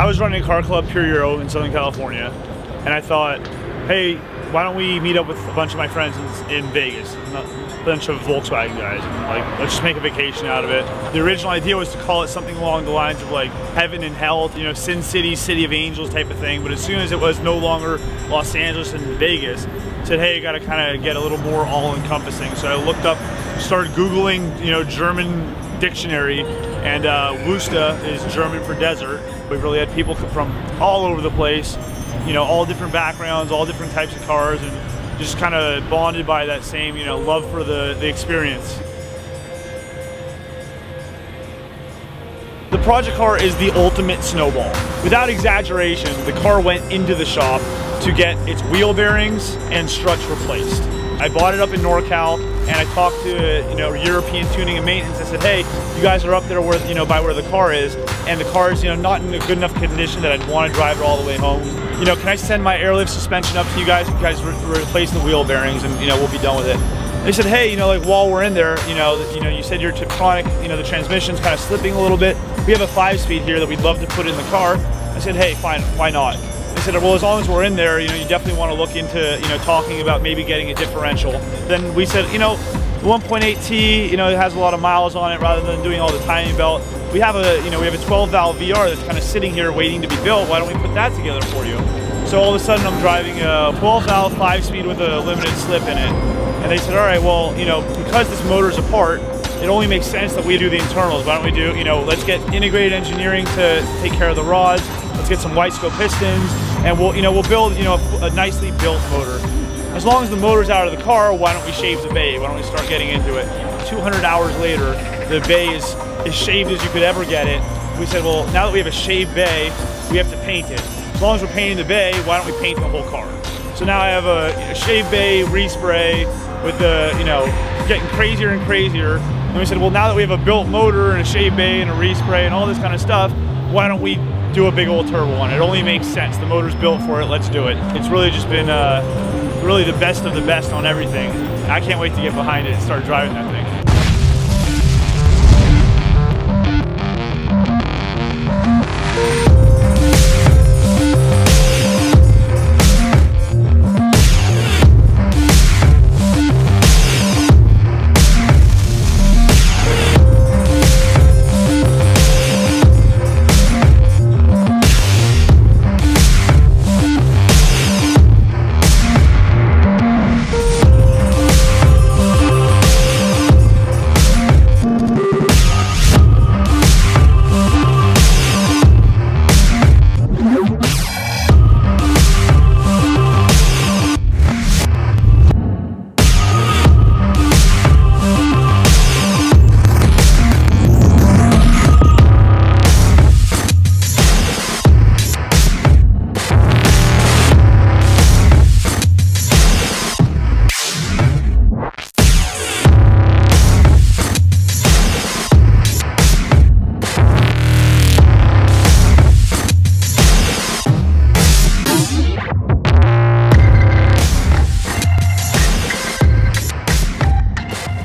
I was running a car club, Pure Euro, in Southern California, and I thought, hey, why don't we meet up with a bunch of my friends in Vegas, a bunch of Volkswagen guys, and like, let's just make a vacation out of it. The original idea was to call it something along the lines of like heaven and hell, you know, Sin City, City of Angels type of thing, but as soon as it was no longer Los Angeles and Vegas, I said, hey, you gotta kind of get a little more all-encompassing. So I looked up, started Googling, you know, German dictionary, and Wuste is German for desert. We really had people from all over the place, you know, all different backgrounds, all different types of cars, and just kind of bonded by that same, you know, love for the experience. The project car is the ultimate snowball. Without exaggeration, the car went into the shop to get its wheel bearings and struts replaced. I bought it up in NorCal, and I talked to, you know, European Tuning and Maintenance. I said, hey, you guys are up there where, you know, by where the car is, and the car is, you know, not in a good enough condition that I'd want to drive it all the way home. You know, can I send my airlift suspension up to you guys? You guys replace the wheel bearings, and, you know, we'll be done with it. They said, hey, you know, like while we're in there, you know, you said your Tiptronic, you know, the transmission's kind of slipping a little bit. We have a 5-speed here that we'd love to put in the car. I said, hey, fine, why not? They said, well, as long as we're in there, you know, you definitely want to look into, you know, talking about maybe getting a differential. Then we said, you know, the 1.8T, you know, it has a lot of miles on it rather than doing all the timing belt. We have a, you know, we have a 12-valve VR that's kind of sitting here waiting to be built. Why don't we put that together for you? So all of a sudden I'm driving a 12-valve 5-speed with a limited slip in it. And they said, all right, well, you know, because this motor's apart, it only makes sense that we do the internals. Why don't we do, you know, let's get integrated engineering to take care of the rods. Let's get some white scope pistons, and we'll, you know, we'll build, you know, a nicely built motor. As long as the motor's out of the car, why don't we shave the bay? Why don't we start getting into it? 200 hours later, the bay is as shaved as you could ever get it. We said, well, now that we have a shaved bay, we have to paint it. As long as we're painting the bay, why don't we paint the whole car? So now I have a shaved bay respray with the, you know, getting crazier and crazier. And we said, well, now that we have a built motor and a shave bay and a respray and all this kind of stuff, why don't we do a big old turbo one? It only makes sense. The motor's built for it. Let's do it. It's really just been really the best of the best on everything. I can't wait to get behind it and start driving that thing.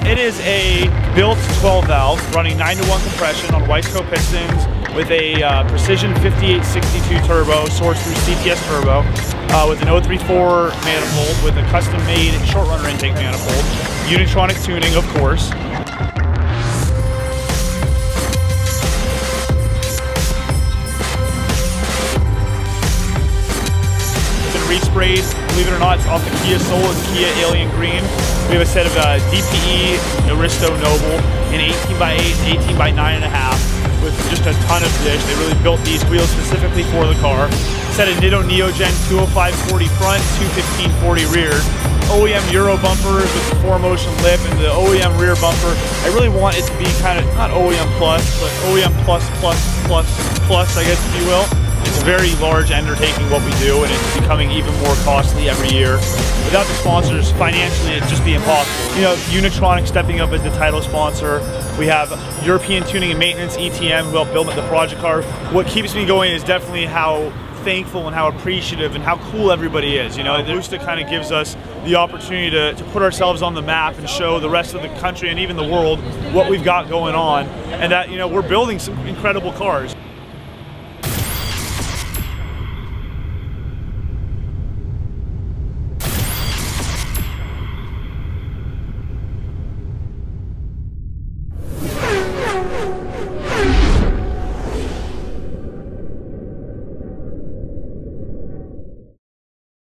It is a built 12-valve running 9-to-1 compression on white scope pistons with a precision 5862 turbo sourced through CTS Turbo with an 034 manifold with a custom-made short runner intake manifold, unitronic tuning, of course. Resprayed, believe it or not, it's off the Kia Soul, it's Kia Alien Green. We have a set of DPE Aristo Noble in 18x8, 18x9.5 with just a ton of dish. They really built these wheels specifically for the car. Set of Nitto Neogen 205/40 front, 215/40 rear. OEM Euro bumpers with the 4-motion lip and the OEM rear bumper. I really want it to be kind of, not OEM plus, but OEM plus, I guess, if you will. It's a very large undertaking what we do, and it's becoming even more costly every year. Without the sponsors, financially, it'd just be impossible. You know, Unitronic stepping up as the title sponsor. We have European Tuning and Maintenance, ETM, who helped build the project car. What keeps me going is definitely how thankful and how appreciative and how cool everybody is. You know, Wuste kind of gives us the opportunity to put ourselves on the map and show the rest of the country and even the world what we've got going on, and that, you know, we're building some incredible cars.